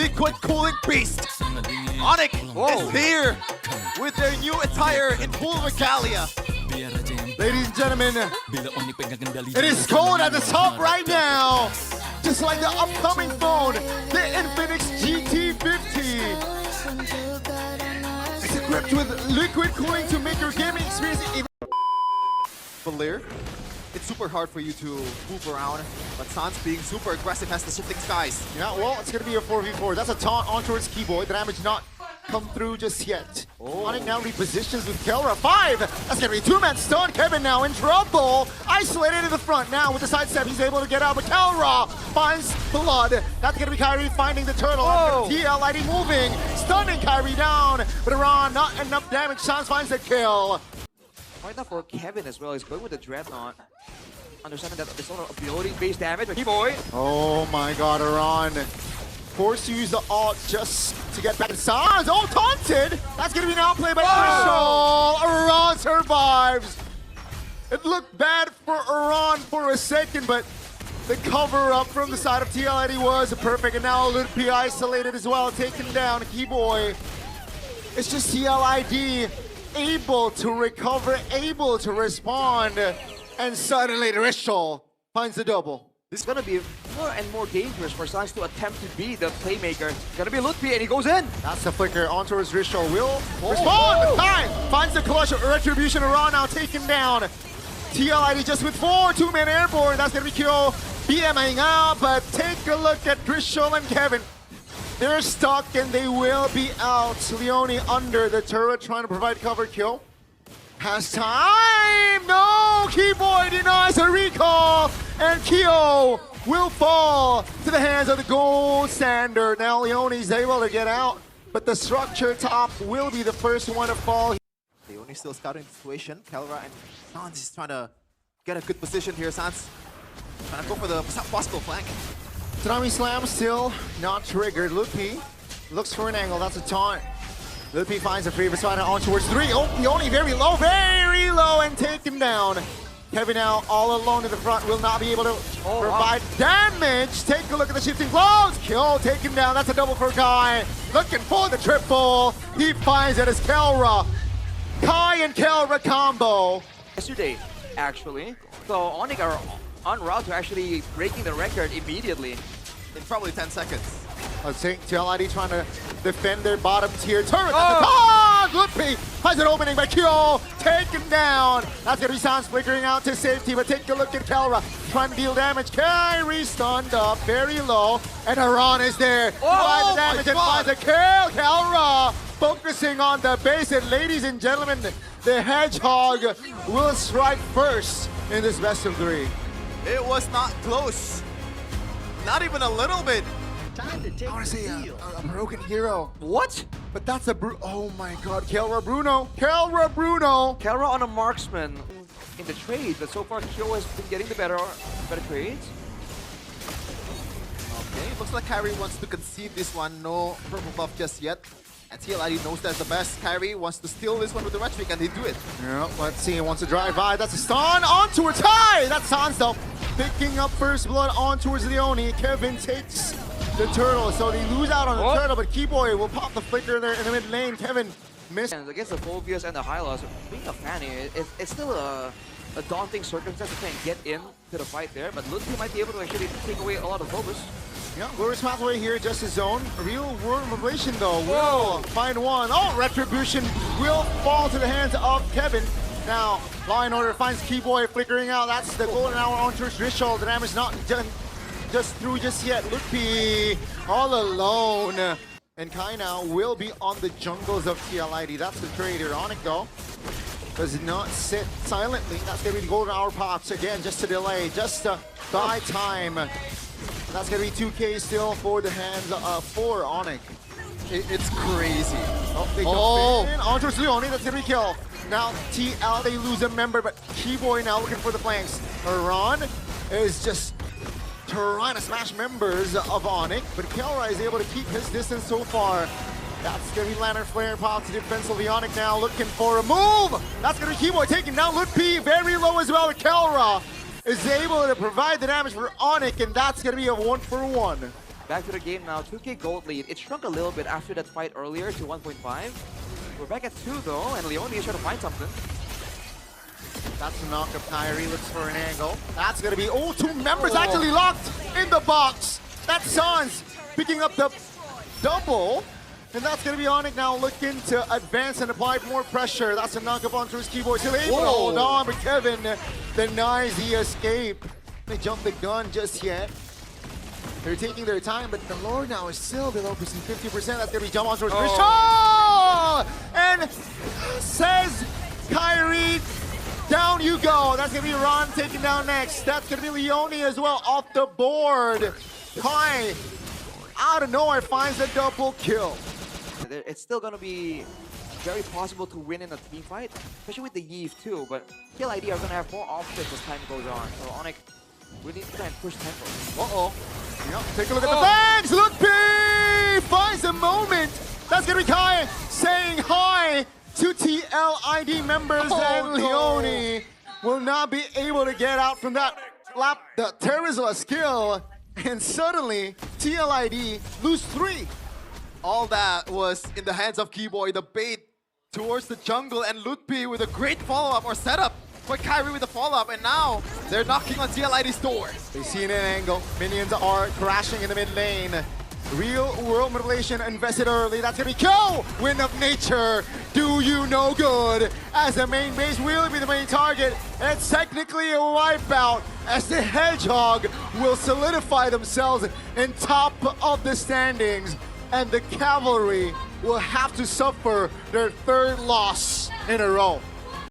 liquid cooling beast. ONIC is here with their new attire in full regalia. Ladies and gentlemen, it is cold at the top right now. Just like the upcoming phone, the Infinix GT50. It's equipped with liquid cooling to make your gaming experience even. Valir, it's super hard for you to move around, but Sans being super aggressive has the shifting skies. Yeah, well, it's going to be a 4v4. That's a taunt on towards Keyboy. The damage not come through just yet. ONIC now repositions with Kelra. 5! That's going to be two-man stun. Kevin now in trouble. Isolated in the front now with the sidestep. He's able to get out, but Kelra finds blood. That's going to be Kyrie finding the turtle. TLID moving, stunning Kyrie down. But Iran, not enough damage. Sans finds the kill. Right now for Kevin as well, he's going with the Dreadnought. Understanding that it's sort of ability-based damage, but Keyboy. Oh my god, Iran. Forced to use the ult just to get back. Sans, taunted! That's gonna be an outplay by Crystal. Iran survives. It looked bad for Iran for a second, but the cover-up from the side of TLID was perfect, and now Mlbb isolated as well, taken down. Keyboy. It's just TLID able to recover, able to respond, and suddenly Rishal finds the double. This is going to be more and more dangerous for Sans to attempt to be the playmaker. It's going to be Mlbb, and he goes in. That's the flicker on towards Rishal. Will respond, but time finds the clutch. Retribution. Iran now taken down. TLID just with 4, two-man airborne. That's going to be Kyo BMing out, but take a look at Rishal and Kevin. They're stuck and they will be out. Leone under the turret trying to provide cover. Kyo has time. No, Keyboy denies a recall, and Kyo will fall to the hands of the gold standard. Now Leone's able to get out, but the structure top will be the first one to fall. Leone still scouting the situation. Kelra and Sans is trying to get a good position here. Sans trying to go for the possible flank. Tsunami Slam still not triggered. Mlbb looks for an angle. That's a taunt. Mlbb finds a free spot on towards 3. Oh, Leone very low, and taken down. Kevin now all alone in the front, will not be able to provide damage. Take a look at the shifting blows. Kill taken down. That's a double for Kai. Looking for the triple. He finds it as Kelra. Kai and Kelra combo. Yesterday, actually. So ONIC are en route to actually breaking the record immediately. In probably 10 seconds. I think TLID trying to defend their bottom tier turret. Mlbb finds an opening by Kyo, taken down. That's gonna be Sans flickering out to safety, but take a look at Kelra trying to deal damage. Kyrie stunned up, very low, and Iran is there. Finds the damage and finds a kill. Kelra focusing on the base, and ladies and gentlemen, the Hedgehog will strike first in this best of 3. It was not close. Not even a little bit. I want to say a broken hero. What? But that's a oh my god, Kelra Bruno. Kelra on a marksman in the trade, but so far Kyo has been getting the better trades. Okay, looks like Kyrie wants to concede this one. No purple buff just yet. And TLID knows that's the best. Kyrie wants to steal this one with the red streak, and they do it. Yeah, let's see. He wants to drive by. That's a stun on towards Kai. That's Sans though. Picking up first blood on towards Leone. Kevin takes the turtle, so they lose out on the turtle, but Keyboy will pop the flicker there in the mid lane. Kevin missed. Against the Phobias and the Hylos, being a Fanny, it's still a daunting circumstance to try and get into the fight there, but Mlbb might be able to actually take away a lot of focus. Yeah, Glorious Pathway here, just his own. Real world revelation though, will find one. Oh, Retribution will fall to the hands of Kevin. Now, Law and Order finds Keyboy flickering out. That's the golden hour on towards Rishal. The damage not done just yet. Mlbb all alone. And Kai now will be on the jungles of TLID. That's the trade here. ONIC though does not sit silently. That's gonna be the golden hour pops again, just to delay, just to buy time. That's gonna be 2K still for the hands of FOR ONIC. It's crazy. Oh, they jump in. On towards Leone. That's gonna be kill. Now TL, they lose a member, but Keyboy now looking for the flanks. Iran is just trying to smash members of ONIC, but Kelra is able to keep his distance so far. That's gonna be Lantern Flare pop to defense of ONIC now, looking for a move. That's gonna be Keyboy taking down Mlbb, very low as well. Kelra is able to provide the damage for ONIC, and that's gonna be a 1-for-1. Back to the game now. 2K gold lead. It shrunk a little bit after that fight earlier to 1.5. We're back at 2 though, and Leone is trying to find something. That's a knock of Kyrie, looks for an angle. That's gonna be, oh, two members actually locked in the box. That's Sans picking up the double. And that's gonna be ONIC now looking to advance and apply more pressure. That's a knock up onto his keyboard. Still able to hold on, but Kevin denies the escape. They jump the gun just yet. They're taking their time, but the Lord now is still below 50%. That's gonna be jump on towards Christian! And says Kyrie, down you go. That's gonna be Ron taken down next. That's gonna be Leone as well off the board. Kai, out of nowhere, finds a double kill. It's still gonna be very possible to win in a team fight, especially with the Yves too, but TLID are gonna have more options as time goes on. So ONIC, we need to try and push tempo. Uh-oh. Yep, take a look at the bangs! Look, P finds a moment! That's gonna be Kai saying hi to TLID members, and Leone will not be able to get out from that lap, the Terizla skill, and suddenly TLID lose 3. All that was in the hands of Keyboy, the bait towards the jungle, and Lutpi with a great follow-up or setup for Kyrie with the follow-up, and now they're knocking on TLID's door. They see an angle. Minions are crashing in the mid lane. Real world manipulation invested early. That's gonna be kill! Wind of nature, do you no good? As the main base will be the main target. It's technically a wipeout as the Hedgehog will solidify themselves in top of the standings. And the Cavalry will have to suffer their 3rd loss in a row.